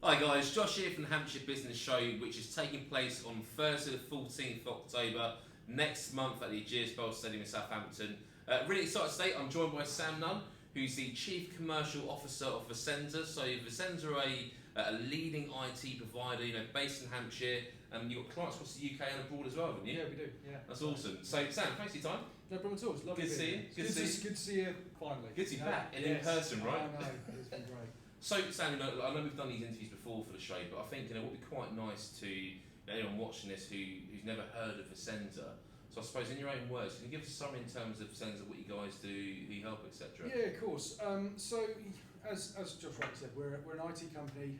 Hi guys, Josh here from the Hampshire Business Show, which is taking place on Thursday the 14th of October next month at the Ageas Bowl Stadium in Southampton. Really excited today. I'm joined by Sam Nunn, who's the Chief Commercial Officer of Vissensa. So Vissensa are a leading IT provider, based in Hampshire. You've got clients across the UK and abroad as well, haven't you? Yeah, we do. Yeah, that's awesome. So Sam, thanks for your time. no problem at all. It's lovely Good to see you. Good to see you finally. Good to be back in person, right? I know. It's been great. So Sam, I know we've done these interviews before for the show, but I think what would be quite nice to anyone watching this who's never heard of Vissensa. So I suppose in your own words, can you give us some in terms of Vissensa, what you guys do, who you help, etc. Yeah, of course. So as Josh rightly said, we're an IT company.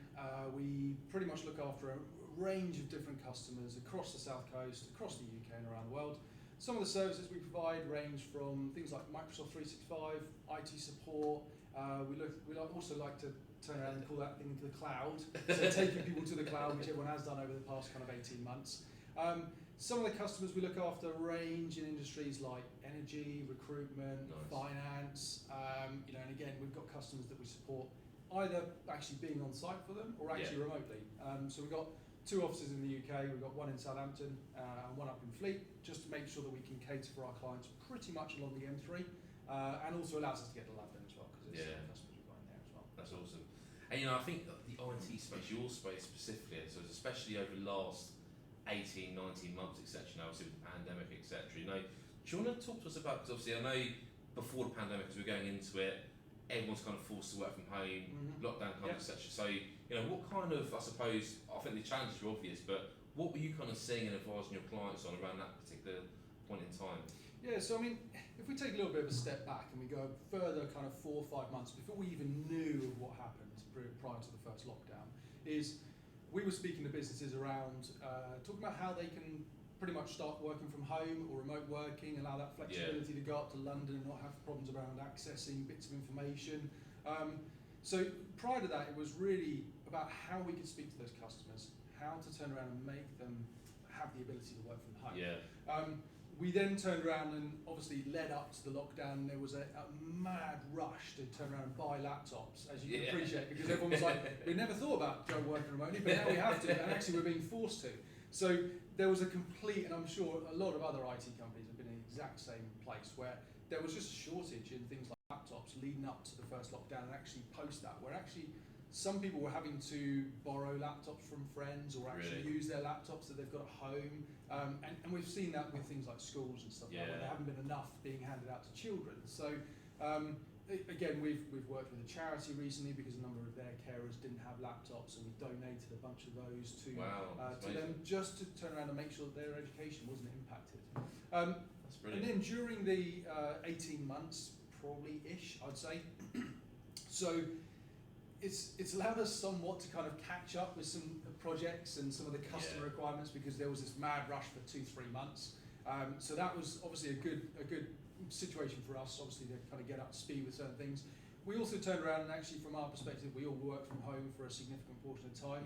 We pretty much look after a range of different customers across the South Coast, across the UK and around the world. Some of the services we provide range from things like Microsoft 365, IT support. We also like to turn around and call that thing the cloud. So taking people to the cloud, which everyone has done over the past kind of 18 months. Some of the customers we look after range in industries like energy, recruitment, finance. And again, we've got customers that we support either actually being on site for them or actually remotely. So we've got 2 offices in the UK. We've got one in Southampton and one up in Fleet, just to make sure that we can cater for our clients pretty much along the M3, and also allows us to get to London as well because there's customers we've got in there as well. That's awesome. And I think that the IT space, your space specifically, so especially over the last 18, 19 months, etc. Obviously with the pandemic, etc. Do you want to talk to us about? Because obviously I know before the pandemic, as we're going into it, everyone's kind of forced to work from home, lockdown kind of, etc. So what kind of, I suppose, I think the challenges are obvious, but what were you kind of seeing and advising your clients on around that particular point in time? Yeah, so I mean, if we take a little bit of a step back and we go further kind of 4 or 5 months before we even knew of what happened prior to the first lockdown, is we were speaking to businesses around talking about how they can pretty much start working from home or remote working, allow that flexibility to go up to London and not have problems around accessing bits of information. So prior to that, it was really about how we could speak to those customers, how to turn around and make them have the ability to work from home. We then turned around and obviously led up to the lockdown. There was a mad rush to turn around and buy laptops, as you can appreciate, because everyone was like, we never thought about going working remotely, but now we have to, and actually we're being forced to. So there was a complete, and I'm sure a lot of other IT companies have been in the exact same place, where there was just a shortage in things like laptops leading up to the first lockdown, and actually post that, where actually some people were having to borrow laptops from friends or actually use their laptops that they've got at home. And we've seen that with things like schools and stuff like that, where there haven't been enough being handed out to children. So again, we've worked with a charity recently because a number of their carers didn't have laptops, and we donated a bunch of those to them, just to turn around and make sure that their education wasn't impacted. That's brilliant. And then during the 18 months, probably-ish, I'd say, so it's allowed us somewhat to kind of catch up with some projects and some of the customer requirements, because there was this mad rush for 2-3 months. So that was obviously a good situation for us, obviously, to kind of get up to speed with certain things. We also turned around and actually, from our perspective, we all work from home for a significant portion of time.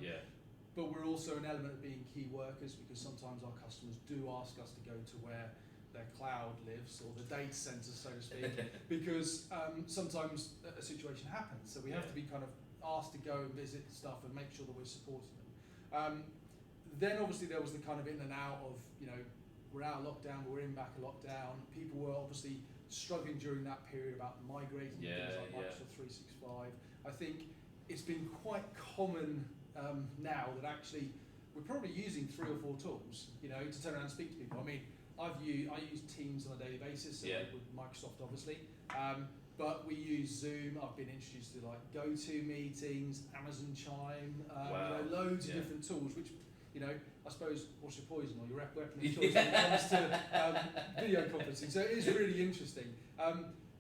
But we're also an element of being key workers, because sometimes our customers do ask us to go to where their cloud lives, or the data center, so to speak, because sometimes a situation happens. So we have to be kind of asked to go and visit stuff and make sure that we're supporting them. Then obviously there was the kind of in and out of, we're out of lockdown, we're in back of lockdown. People were obviously struggling during that period about migrating to things like Microsoft 365. I think it's been quite common now that actually we're probably using 3 or 4 tools, to turn around and speak to people. I mean, I use Teams on a daily basis, with Microsoft obviously, but we use Zoom. I've been introduced to like GoToMeetings, Amazon Chime, loads of different tools, which, I suppose, what's your poison or your weapon of choice when it comes to video conferencing. So it is really interesting.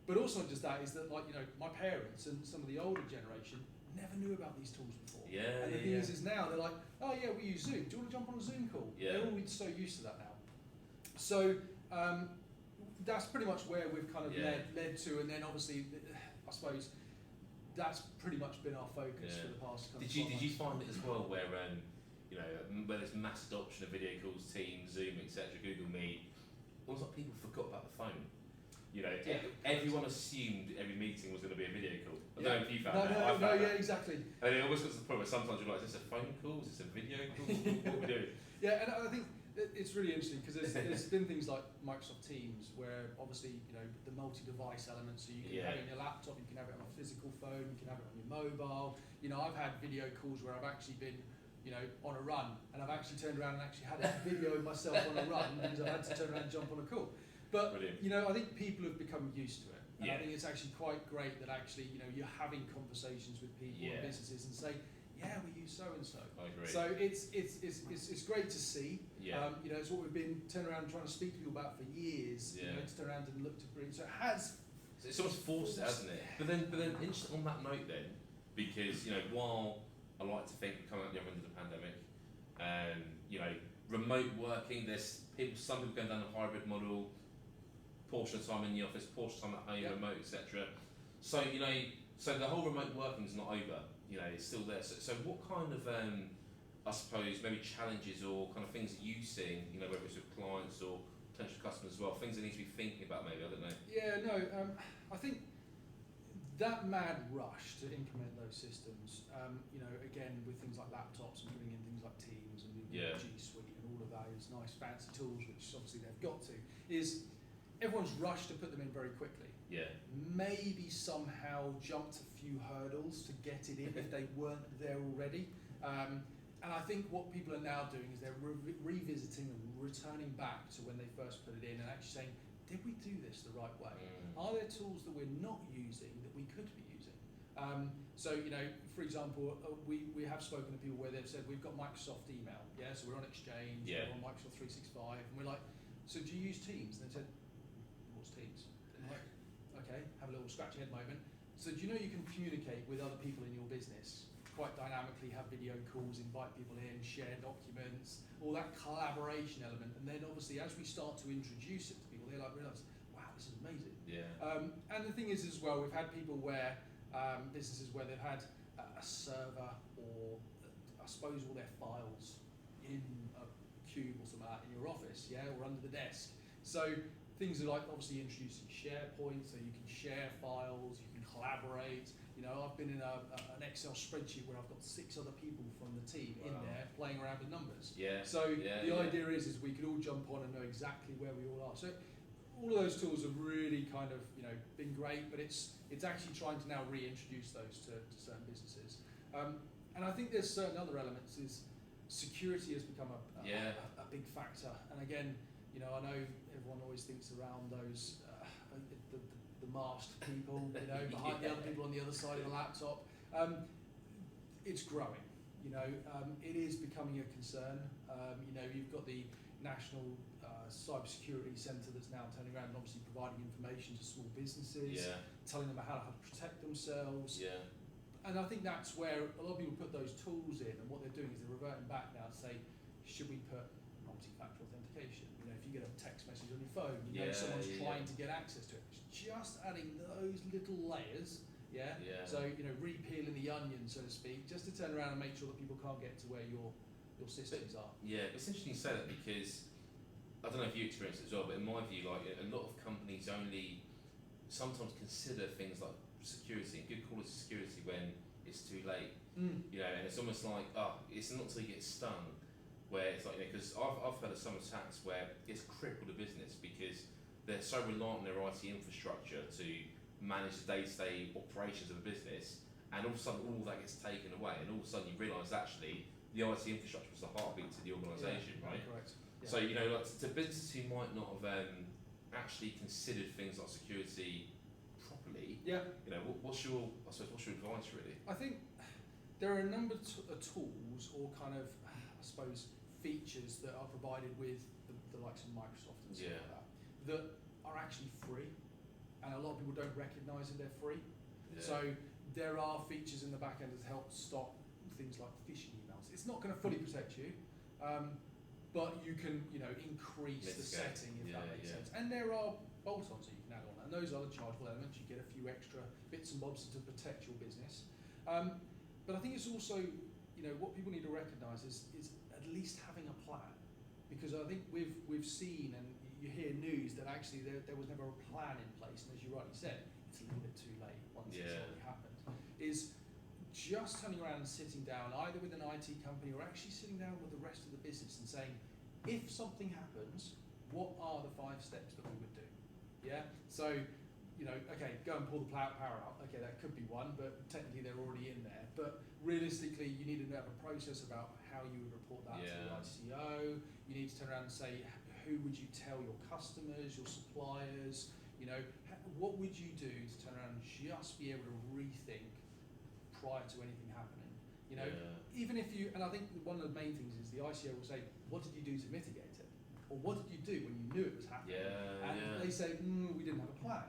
But also not just that, is that my parents and some of the older generation never knew about these tools before. And the thing is now they're like, oh yeah, we use Zoom. Do you want to jump on a Zoom call? They're all so used to that now. So that's pretty much where we've kind of led to, and then obviously, I suppose that's pretty much been our focus for the past kind of 12 months. Did you find it as well where where there's mass adoption of video calls, Teams, Zoom, etc., Google Meet, almost like people forgot about the phone? You know, everyone assumed every meeting was going to be a video call. I don't know if you found that. No, I found that. exactly. And it almost got to the point where sometimes you're like, is this a phone call? Is this a video call? What are we doing? Yeah, and I think it's really interesting because there's been things like Microsoft Teams where obviously, you know, the multi-device element, so you can have it on your laptop, you can have it on a physical phone, you can have it on your mobile. You know, I've had video calls where I've actually been, you know, on a run, and I've actually turned around and actually had a video of myself on a run because I've had to turn around and jump on a call. But, Brilliant. you know, I think people have become used to it. And I Yeah. think it's actually quite great that actually, you know, you're having conversations with people and businesses and say, yeah, we use so-and-so. I agree. So it's great to see. Yeah. You know, it's what we've been turning around and trying to speak to people about for years. You know, to turn around and look to bring. So it has. So it's almost forced it, hasn't it? But then interesting on that note then, because, you know, while I like to think we're coming out the other end of the pandemic, you know, remote working, some people going down the hybrid model, portion of time in the office, portion of time at home, remote, etc. So, you know, so the whole remote working is not over. You know, it's still there. So what kind of, I suppose, maybe challenges or kind of things that you've seen, you know, whether it's with clients or potential customers as well, things they need to be thinking about maybe, I don't know. Yeah, no, I think that mad rush to implement those systems, you know, again, with things like laptops and putting in things like Teams and G Suite and all of those nice fancy tools, which obviously they've got to, is everyone's rushed to put them in very quickly. Yeah. Maybe somehow jumped a few hurdles to get it in if they weren't there already. And I think what people are now doing is they're revisiting and returning back to when they first put it in and actually saying, did we do this the right way? Are there tools that we're not using that we could be using? So, you know, for example, we have spoken to people where they've said, we've got Microsoft email, so we're on Exchange, we're on Microsoft 365, and we're like, so do you use Teams? And they said, what's Teams? And I'm like, okay, have a little scratchy head moment. So do you know you can communicate with other people in your business quite dynamically, have video calls, invite people in, share documents, all that collaboration element. And then obviously as we start to introduce it to people, they like realise, wow, this is amazing. Yeah. And the thing is as well, we've had people where, businesses where they've had a server or I suppose all their files in a cube or something like that in your office, or under the desk. So things are like obviously introducing SharePoint, so you can share files, you can collaborate. You know, I've been in an Excel spreadsheet where I've got 6 other people from the team in there playing around with numbers. Yeah. So the idea is we could all jump on and know exactly where we all are. So all of those tools have really kind of, you know, been great, but it's actually trying to now reintroduce those to certain businesses. And I think there's certain other elements. Is security has become a big factor. And again, you know, I know everyone always thinks around those the masked people, you know, behind the other people on the other side of the laptop. It's growing, you know, it is becoming a concern. You know, you've got the National Cybersecurity Centre that's now turning around and obviously providing information to small businesses, telling them how to protect themselves. Yeah. And I think that's where a lot of people put those tools in, and what they're doing is they're reverting back now to say, should we put multi-factor authentication? You know, if you get a text message on your phone, you know someone's trying to get access to it. It's just adding those little layers, So, you know, repealing the onion, so to speak, just to turn around and make sure that people can't get to where your systems are. Yeah, it's interesting you say that because I don't know if you experienced it as well, but in my view, like a lot of companies only sometimes consider things like security and good quality security when it's too late. You know, and it's almost like it's not until you get stung where it's like, because I've heard of some attacks where it's crippled a business because they're so reliant on their IT infrastructure to manage the day-to-day operations of a business, and all of a sudden all that gets taken away, and all of a sudden you realise actually the IT infrastructure was the heartbeat to the organisation, right? Correct. Yeah. So, you know, like to businesses who might not have actually considered things like security properly, you know, what's your advice really? I think there are a number of tools or kind of, I suppose, features that are provided with the likes of Microsoft and stuff like that are actually free, and a lot of people don't recognise that they're free. So there are features in the back end that help stop things like phishing emails. It's not going to fully protect you, but you can, you know, increase the setting if that makes sense. And there are bolt-ons that you can add on, and those are the chargeable elements. You get a few extra bits and bobs to protect your business. But I think it's also, you know, what people need to recognise is at least having a plan, because I think we've seen, and you hear news that actually there was never a plan in place, and as you rightly said, it's a little bit too late once it's already happened. Is just turning around and sitting down either with an IT company or actually sitting down with the rest of the business and saying, if something happens, what are the 5 steps that we would do? Yeah. So, okay, go and pull the power out. Okay, that could be one, but technically they're already in there. But realistically, you need to have a process about how you would report that to the ICO. You need to turn around and say, who would you tell your customers, your suppliers? What would you do to turn around and just be able to rethink prior to anything happening? Even if you, and I think one of the main things is the ICO will say, what did you do to mitigate it? Or what did you do when you knew it was happening? They say, we didn't have a plan.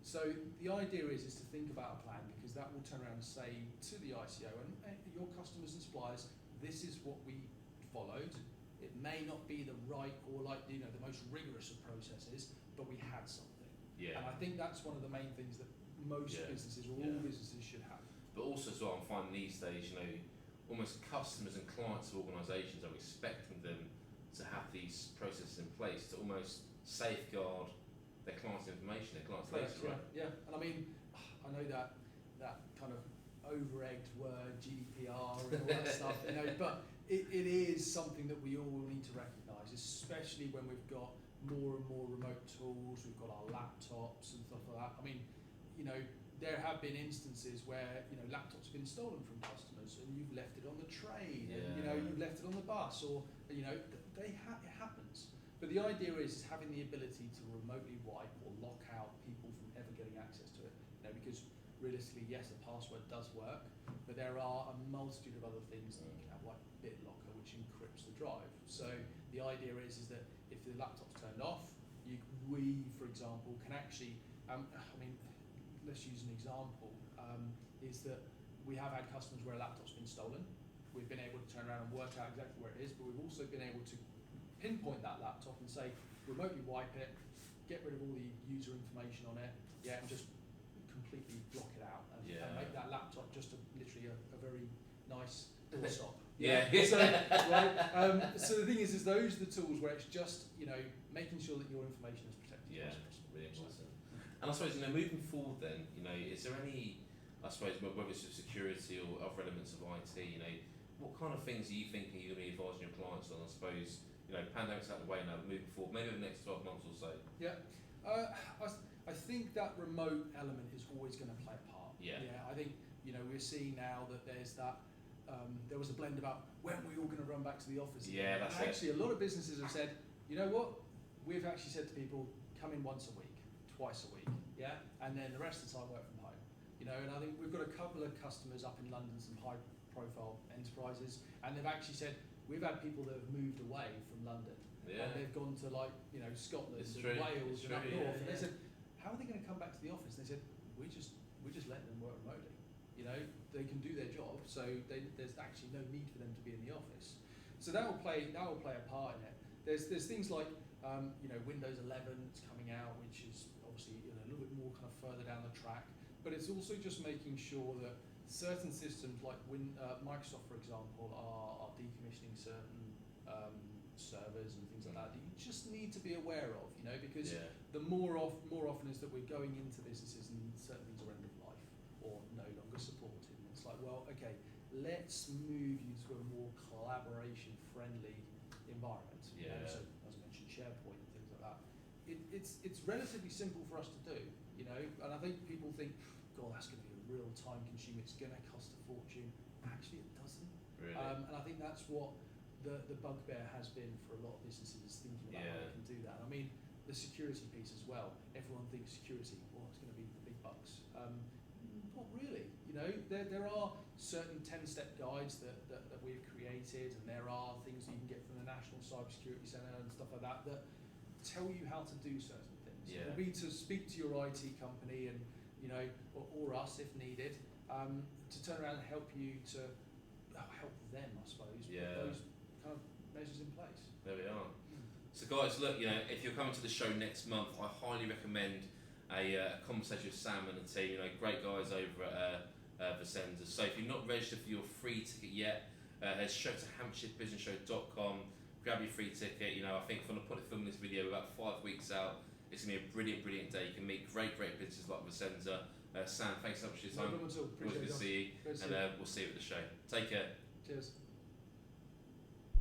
So the idea is to think about a plan, because that will turn around and say to the ICO and your customers and suppliers, this is what we followed. It may not be the right or the most rigorous of processes, but we had something. And I think that's one of the main things that most businesses or all businesses should have. But also as well, I'm finding these days, almost customers and clients of organisations are expecting them to have these processes in place to almost safeguard their clients' information, their clients' data, right? Yeah, and I mean, I know that kind of over-egged word, GDPR and all that stuff, but it is something that we all need to recognise, especially when we've got more and more remote tools, we've got our laptops and stuff like that. I mean, there have been instances where laptops have been stolen from customers and you've left it on the train, and you've left it on the bus, or it happens. But the idea is having the ability to remotely wipe or lock out people from ever getting access to it. Because realistically, yes, a password does work, but there are a multitude of other things that you can have, like BitLocker, which encrypts the drive. So the idea is that if the laptop's turned off, we, for example, can actually, let's use an example, is that we have had customers where a laptop's been stolen. We've been able to turn around and work out exactly where it is, but we've also been able to pinpoint that laptop and say, remotely wipe it, get rid of all the user information on it, and just completely block it out and make that laptop just literally a very nice doorstop. So the thing is those are the tools where it's just making sure that your information is protected. Really important. And I suppose moving forward, then is there any, I suppose, whether it's security or other elements of IT, what kind of things are you thinking you're going to be advising your clients on? I suppose pandemic's out of the way now, moving forward, maybe over the next 12 months or so. I think that remote element is always going to play a part. I think we're seeing now that there's that. There was a blend about when we're all going to run back to the office. That's actually a lot of businesses have said, you know what, we've actually said to people, come in once a week, twice a week, and then the rest of the time work from home. And I think we've got a couple of customers up in London, some high-profile enterprises, and they've actually said we've had people that have moved away from London, and they've gone to Scotland and Wales and up north, and they said, how are they going to come back to the office? And they said, we just let them work remotely. They can do their job, so there's actually no need for them to be in the office. So that will play a part in it. There's things like Windows 11 is coming out, which is obviously a little bit more kind of further down the track. But it's also just making sure that certain systems like Microsoft, for example, are decommissioning certain servers and things like that you just need to be aware of, because the more often is that we're going into businesses and certain things are end of life or no longer supported. And it's like, well, okay, let's move you to a more collaboration-friendly environment. So, as I mentioned, SharePoint and things like that. It's relatively simple for us to do, and I think people think, God, that's going to be a real time consuming, it's going to cost a fortune. Actually, it doesn't. Really? And I think that's what the bugbear has been for a lot of businesses, thinking about how they can do that. I mean, the security piece as well. Everyone thinks security, it's going to be the big bucks. Not really. There are certain 10-step guides that we've created, and there are things you can get from the National Cybersecurity Centre and stuff like that tell you how to do certain things. It will be to speak to your IT company and or us if needed, to turn around and help you to help them, I suppose. Put those kind of measures in place. There we are. So guys, look, if you're coming to the show next month, I highly recommend a conversation with Sam and the team. Great guys over at Vissensa. So if you're not registered for your free ticket yet, head straight to hampshirebusinessshow.com grab your free ticket. You know, I think from the point of filming this video, about 5 weeks out, it's going to be a brilliant, brilliant day. You can meet great, great businesses like Vissensa. Sam, thanks so much for your time. No problem at all. Always good to see you, Great to and see you. we'll see you at the show. Take care. Cheers.